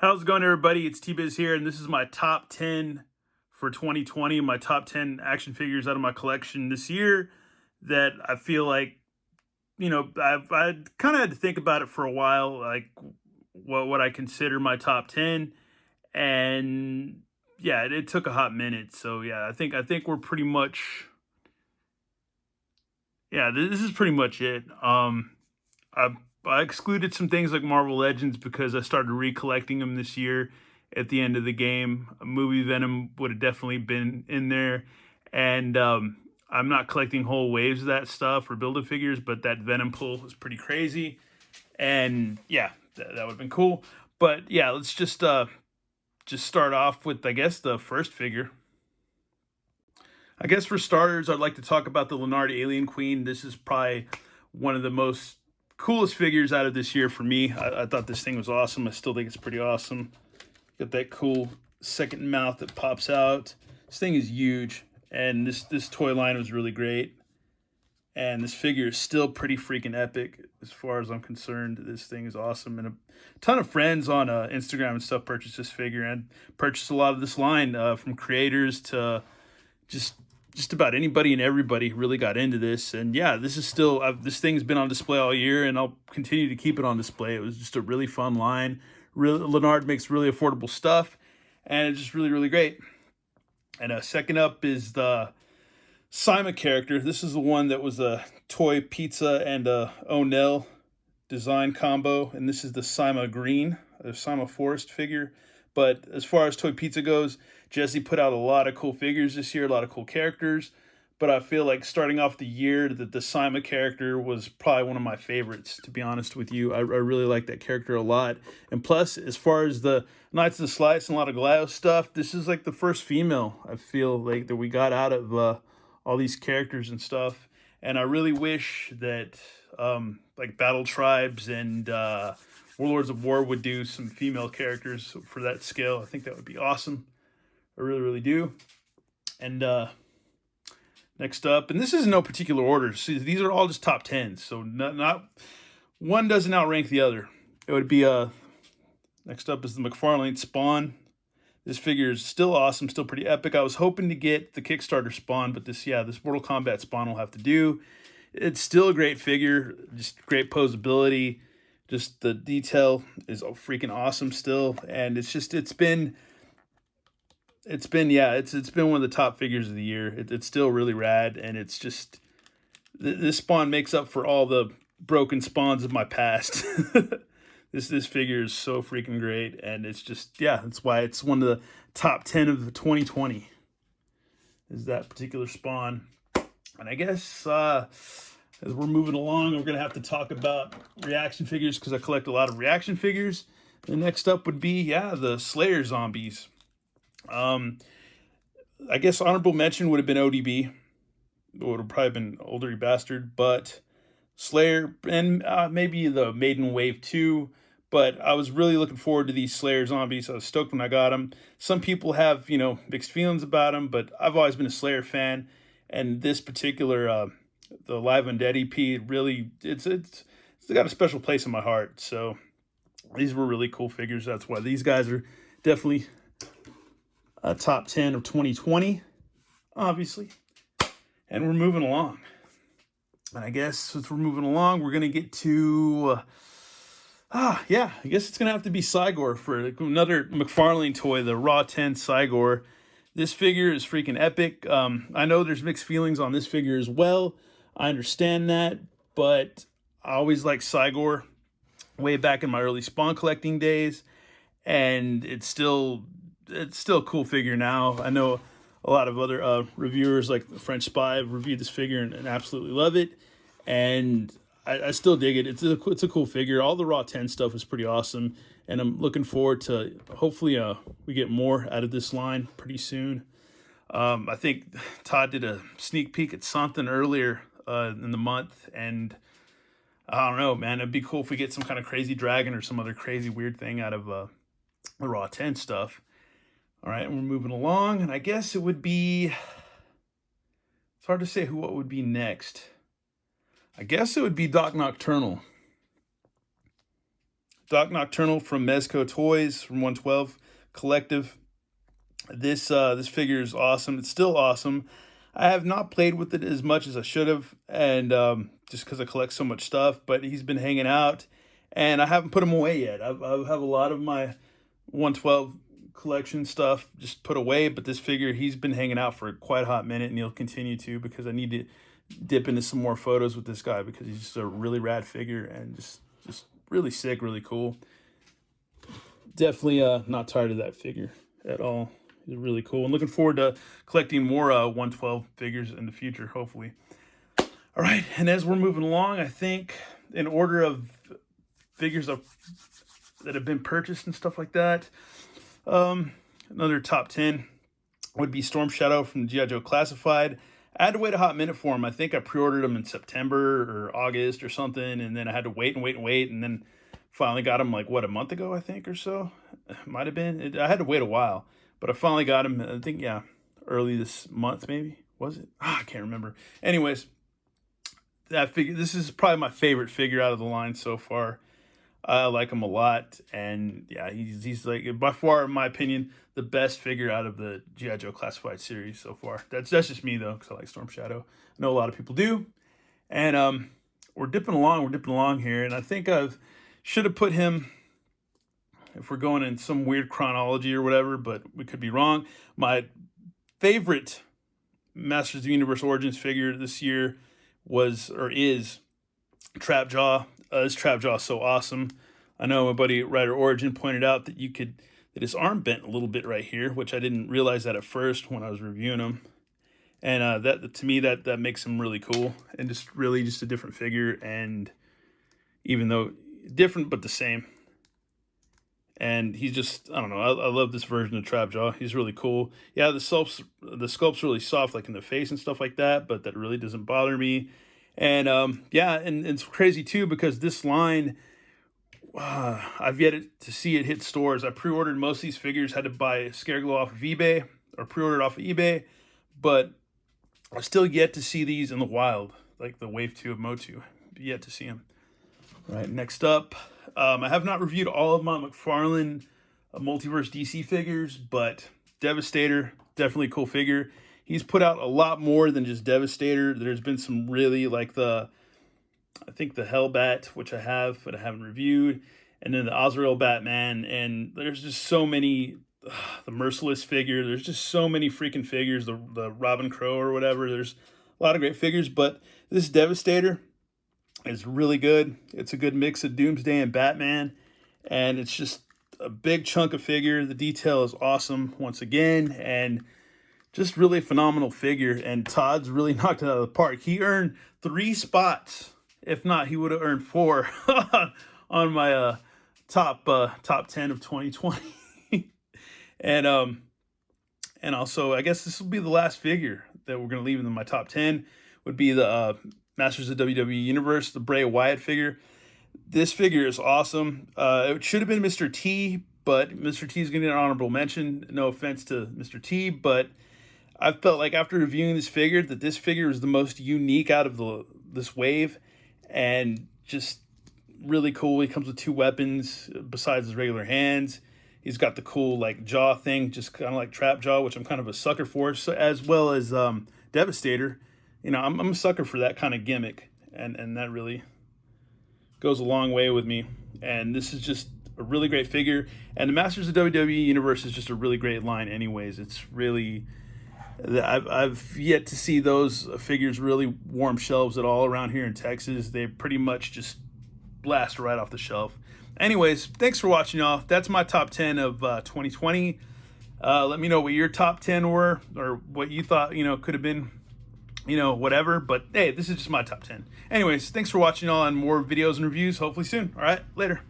How's it going, everybody? It's T-Biz here, and this is my top 10 for 2020, my top 10 action figures out of my collection this year that I feel like, I kind of had to think about it for a while, like what I consider my top 10. And yeah, it took a hot minute. So yeah, I think we're pretty much, yeah, this is pretty much it. I I excluded some things like Marvel Legends because I started recollecting them this year at the end of the game. A movie Venom would have definitely been in there, and I'm not collecting whole waves of that stuff or build-a figures, but that Venom pull was pretty crazy, and yeah, that would have been cool. But yeah, let's just start off with, I guess, the first figure. I guess for starters, I'd like to talk about the Lennard Alien Queen. This is probably one of the most coolest figures out of this year for me. I thought this thing was awesome. I still think it's pretty awesome. Got that cool second mouth that pops out. This thing is huge, and this toy line was really great. And this figure is still pretty freaking epic as far as I'm concerned. This thing is awesome, and a ton of friends on Instagram and stuff purchased this figure and purchased a lot of this line from creators to just about anybody and everybody really got into this. And yeah, this is still, this thing's been on display all year, and I'll continue to keep it on display. It was just a really fun line. Lennard makes really affordable stuff, and it's just really great. And second up is the Sima character. This is the one that was a toy pizza and a O'Neill design combo, and this is the Sima Green, the Sima Forest figure. But as far as Toy Pizza goes, Jesse put out a lot of cool figures this year, a lot of cool characters. But I feel like starting off the year, that the Sima character was probably one of my favorites, to be honest with you. I really like that character a lot. And plus, as far as the Knights of the Slice and a lot of Goliath stuff, this is like the first female, I feel like, that we got out of all these characters and stuff. And I really wish that like Battle Tribes and Warlords of War would do some female characters for that scale. I think that would be awesome. I really do. And next up, and this is in no particular order. See, these are all just top 10s, so not one doesn't outrank the other. It would be next up is the Mcfarlane Spawn. This figure is still awesome, still pretty epic. I was hoping to get the Kickstarter Spawn, but this Mortal Kombat Spawn will have to do. It's still a great figure, just great posability. Just the detail is freaking awesome still, and it's been one of the top figures of the year. It's still really rad, and it's just, this Spawn makes up for all the broken Spawns of my past. This figure is so freaking great, and it's just, yeah, that's why it's one of the top 10 of 2020. Is that particular Spawn. And I guess as we're moving along, we're going to have to talk about reaction figures, because I collect a lot of reaction figures. The next up would be, the Slayer zombies. I guess honorable mention would have been ODB. It would have probably been Older Bastard, but Slayer, and maybe the Maiden Wave 2. But I was really looking forward to these Slayer zombies. I was stoked when I got them. Some people have, mixed feelings about them, but I've always been a Slayer fan. And this particular, the Live Undead EP, really, it's got a special place in my heart. So these were really cool figures. That's why these guys are definitely top 10 of 2020, obviously. And we're moving along. And I guess since we're moving along, we're going to get to, I guess it's going to have to be Cygor for another Mcfarlane toy, the Raw 10 Cygor. This figure is freaking epic. I know there's mixed feelings on this figure as well. I understand that, but I always liked Cygor way back in my early Spawn collecting days, and it's still a cool figure now. I know a lot of other reviewers, like the French Spy, have reviewed this figure and absolutely love it, and I still dig it. It's a cool figure. All the Raw 10 stuff is pretty awesome, and I'm looking forward to, hopefully we get more out of this line pretty soon. I think Todd did a sneak peek at something earlier in the month, and I don't know, man. It'd be cool if we get some kind of crazy dragon or some other crazy weird thing out of the Raw 10 stuff. All right, and we're moving along, and I guess it would be, it's hard to say what would be next. I guess it would be Doc Nocturnal. Doc Nocturnal from Mezco Toys from 112 Collective. This figure is awesome. It's still awesome. I have not played with it as much as I should have, and just because I collect so much stuff. But he's been hanging out, and I haven't put him away yet. I have a lot of my 112 collection stuff just put away, but this figure, he's been hanging out for quite a hot minute, and he'll continue to, because I need to dip into some more photos with this guy, because he's just a really rad figure and just really sick, really cool. Definitely not tired of that figure at all. He's really cool, and looking forward to collecting more 112 figures in the future, hopefully. All right, and as we're moving along, I think in order of figures that have been purchased and stuff like that, another top 10 would be Storm Shadow from G.I. Joe Classified. I had to wait a hot minute for him. I think I pre-ordered him in September or August or something, and then I had to wait, and then finally got him, like, what, a month ago, I think, or so? Might have been. I had to wait a while, but I finally got him, I think, yeah, early this month, maybe. Was it? I can't remember. Anyways, that figure, this is probably my favorite figure out of the line so far. I like him a lot, and yeah, he's like, by far, in my opinion, the best figure out of the G.I. Joe Classified series so far. That's just me, though, because I like Storm Shadow. I know a lot of people do, and we're dipping along here, and I think should have put him, if we're going in some weird chronology or whatever, but we could be wrong. My favorite Masters of the Universe Origins figure this year is Trapjaw. This Trapjaw is so awesome. I know my buddy Rider Origin pointed out that that his arm bent a little bit right here, which I didn't realize that at first when I was reviewing him. And that, to me, that makes him really cool, and just a different figure, and even though different but the same. And he's just, I don't know, I love this version of Trapjaw. He's really cool. Yeah, the sculpt's really soft, like in the face and stuff like that, but that really doesn't bother me. And yeah, and it's crazy too, because this line, I've yet to see it hit stores. I pre-ordered most of these figures, had to buy Scareglow off of eBay, or pre-ordered off of eBay, but I still yet to see these in the wild, like the Wave 2 of Motu. Yet to see them. All right, next up, I have not reviewed all of my Mcfarlane Multiverse DC figures, but Devastator, definitely a cool figure. He's put out a lot more than just Devastator. There's been some really, like I think the Hellbat, which I have, but I haven't reviewed, and then the Azrael Batman, and there's just so many, the Merciless figure, there's just so many freaking figures, the Robin Crow or whatever, there's a lot of great figures, but this Devastator is really good. It's a good mix of Doomsday and Batman, and it's just a big chunk of figure. The detail is awesome once again, and just really a phenomenal figure, and Todd's really knocked it out of the park. He earned 3 spots. If not, he would have earned 4 on my top 10 of 2020. And also, I guess this will be the last figure that we're going to leave in my top 10, would be the Masters of WWE Universe, the Bray Wyatt figure. This figure is awesome. It should have been Mr. T, but Mr. T is going to get an honorable mention. No offense to Mr. T, but I felt like after reviewing this figure that this figure is the most unique out of this wave, and just really cool. He comes with 2 weapons besides his regular hands. He's got the cool like jaw thing, just kind of like Trapjaw, which I'm kind of a sucker for, so, as well as Devastator. You know, I'm a sucker for that kind of gimmick, and that really goes a long way with me. And this is just a really great figure, and the Masters of WWE Universe is just a really great line anyways. It's really, I've yet to see those figures really warm shelves at all around here in Texas. They pretty much just blast right off the shelf. Anyways, thanks for watching, y'all. That's my top 10 of 2020. Let me know what your top 10 were, or what you thought, could have been, whatever. But hey, this is just my top 10. Anyways, thanks for watching, y'all, and more videos and reviews hopefully soon. All right, later.